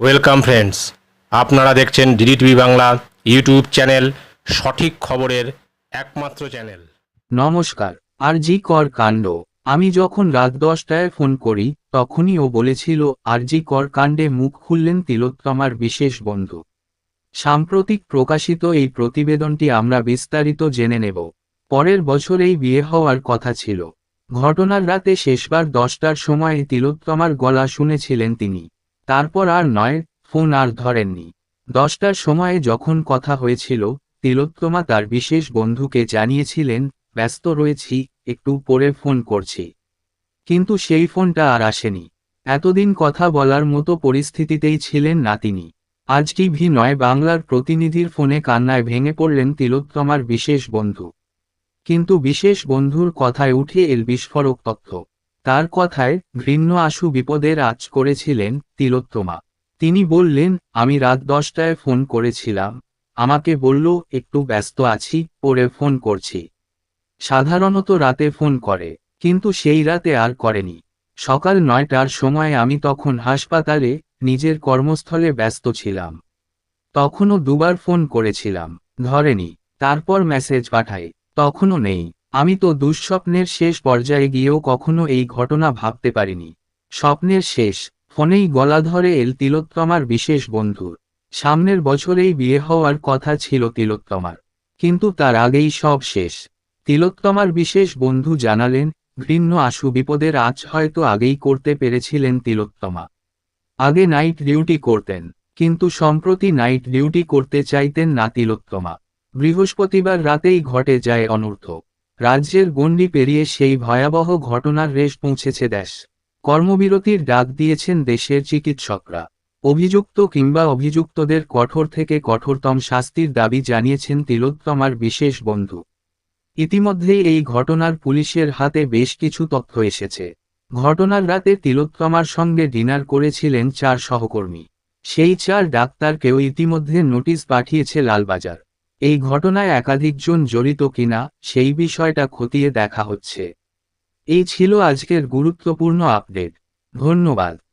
Welcome friends, আপনারা দেখছেন ডিডিটিভি Bangla YouTube channel, সঠিক খবরের একমাত্র চ্যানেল। নমস্কার। আরজি কর কাণ্ড। আমি যখন রাত 10টায় ফোন করি তখনই ও বলেছিল আরজি কর কাণ্ডে মুখ খুললেন তিলোত্তমার বিশেষ বন্ধু। সাম্প্রতিক প্রকাশিত এই প্রতিবেদনটি আমরা বিস্তারিত জেনে নেব। পরের বছরেই বিয়ে হওয়ার কথা ছিল। ঘটনার রাতে শেষবার 10টার সময় তিলোত্তমার গলা শুনেছিলেন তিনি। তারপর আর নয়, ফোন আর ধরেননি। 10টার সময়ে যখন কথা হয়েছিল, তিলোত্তমা তার বিশেষ বন্ধুকে জানিয়েছিলেন, ব্যস্ত রয়েছি, একটু পরে ফোন করছি। কিন্তু সেই ফোনটা আর আসেনি। এতদিন কথা বলার মতো পরিস্থিতিতেই ছিলেন না তিনি। আজ টিভি নয় বাংলার প্রতিনিধির ফোনে কান্নায় ভেঙে পড়লেন তিলোত্তমার বিশেষ বন্ধু। কিন্তু বিশেষ বন্ধুর কথায় উঠে এল বিস্ফোরক তথ্য। তার কথায় ঘৃণ্য আশু বিপদের আঁচ করেছিলেন তিলোত্তমা। তিনি বললেন, আমি রাত 10টায় ফোন করেছিলাম। আমাকে বলল, একটু ব্যস্ত আছি, পরে ফোন করছি। সাধারণত রাতে ফোন করে, কিন্তু সেই রাতে আর করেনি। সকাল 9টার সময় আমি তখন হাসপাতালে, নিজের কর্মস্থলে ব্যস্ত ছিলাম। তখনও দুবার ফোন করেছিলাম, ধরেনি। তারপর মেসেজ পাঠাই, তখনও নেই। আমি তো দুঃস্বপ্নের শেষ পর্যায়ে গিয়েও কখনো এই ঘটনা ভাবতে পারিনি। স্বপ্নের শেষ। ফোনেই গলা ধরে এল তিলোত্তমার বিশেষ বন্ধুর। সামনের বছরেই বিয়ে হওয়ার কথা ছিল তিলোত্তমার, কিন্তু তার আগেই সব শেষ। তিলোত্তমার বিশেষ বন্ধু জানালেন, ঘৃণ্য আশু বিপদের আঁচ হয়তো আগেই করতে পেরেছিলেন তিলোত্তমা। আগে নাইট ডিউটি করতেন, কিন্তু সম্প্রতি নাইট ডিউটি করতে চাইতেন না তিলোত্তমা। বৃহস্পতিবার রাতেই ঘটে যায় অনর্থ। রাজ্যের গণ্ডি পেরিয়ে সেই ভয়াবহ ঘটনার রেশ পৌঁছেছে দেশ। কর্মবিরতির ডাক দিয়েছেন দেশের চিকিৎসকরা। অভিযুক্ত কিংবা অভিযুক্তদের কঠোর থেকে কঠোরতম শাস্তির দাবি জানিয়েছেন তিলোত্তমার বিশেষ বন্ধু। ইতিমধ্যেই এই ঘটনার পুলিশের হাতে বেশ কিছু তথ্য এসেছে। ঘটনার রাতে তিলোত্তমার সঙ্গে ডিনার করেছিলেন 4 সহকর্মী। সেই 4 ডাক্তারকেও ইতিমধ্যে নোটিশ পাঠিয়েছে লালবাজার। এই ঘটনায় একাধিকজন জড়িত কিনা সেই বিষয়টা খতিয়ে দেখা হচ্ছে। এই ছিল আজকের গুরুত্বপূর্ণ আপডেট। ধন্যবাদ।